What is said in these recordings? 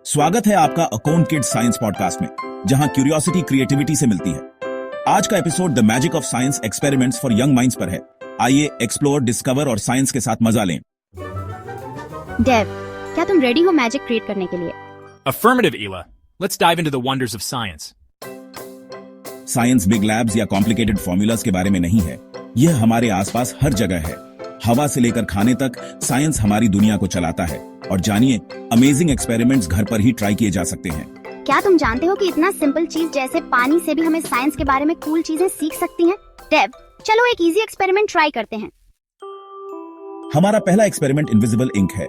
स्वागत है आपका अकाउंट किड्स साइंस पॉडकास्ट में, जहां क्यूरियोसिटी क्रिएटिविटी से मिलती है। आज का episode the magic of science experiments for young minds पर है। आइए एक्सप्लोर, डिस्कवर और साइंस के साथ मजा लें। डेव, क्या तुम रेडी हो मैजिक क्रिएट करने के लिए? Affirmative, Ela. Let's dive into the wonders of science. Science big labs या कॉम्प्लिकेटेड फॉर्मूलाज के बारे में नहीं है। यह हमारे आसपास हर जगह है। हवा से लेकर खाने तक साइंस हमारी दुनिया को चलाता है। और जानिए, अमेजिंग एक्सपेरिमेंट्स घर पर ही ट्राई किए जा सकते हैं। क्या तुम जानते हो कि इतना सिंपल चीज जैसे पानी से भी हमें साइंस के बारे में कूल चीजें सीख सकती हैं? डेव, चलो एक इजी एक्सपेरिमेंट ट्राई करते हैं। हमारा पहला एक्सपेरिमेंट इनविजिबल इंक है।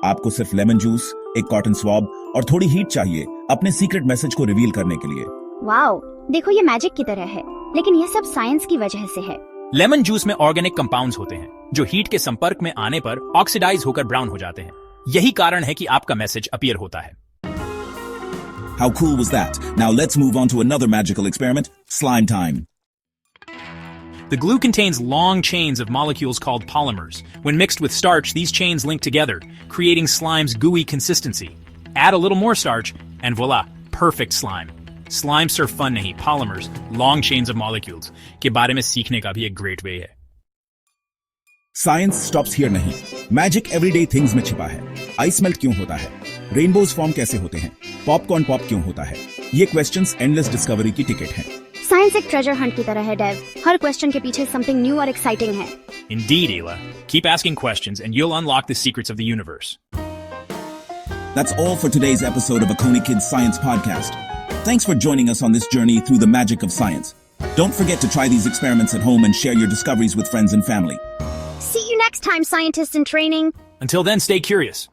आपको सिर्फ लेमन जूस, एक कॉटन स्वॉब और थोड़ी हीट चाहिए अपने सीक्रेट मैसेज को रिवील करने के लिए। वाओ, देखो ये मैजिक की तरह है, लेकिन यह सब साइंस की वजह से है। लेमन जूस में ऑर्गेनिक कंपाउंड्स होते हैं जो हीट के संपर्क में आने पर ऑक्सीडाइज होकर ब्राउन हो जाते हैं। यही कारण है कि आपका मैसेज अपीयर होता है। How cool was that? Now let's move on to another magical experiment, slime time. The glue contains long chains of molecules called polymers. When mixed with starch, these chains link together, creating slime's gooey consistency. Add a little more starch, and voila, perfect slime. Slime सिर्फ fun नहीं, polymers, long chains of molecules के बारे में सीखने का भी एक great way है। साइंस स्टॉप्स हियर नहीं। मैजिक एवरीडे थिंग्स में छिपा है। आइस मेल्ट क्यों होता है? रेनबोज फॉर्म कैसे होते हैं? पॉपकॉर्न पॉप क्यों होता है? ये क्वेश्चंस एंडलेस डिस्कवरी की टिकट हैं। साइंस एक ट्रेजर हंट की तरह है डेव। हर क्वेश्चन के पीछे समथिंग न्यू और एक्साइटिंग है। Indeed, Ela. Keep asking questions and you'll unlock the secrets of the universe. That's all for today's episode of Akoni Kids Science Podcast. Thanks for joining us on this journey through the magic of science. Don't forget to try these experiments at home and share your discoveries with friends and family. See you next time, scientists in training. Until then, stay curious.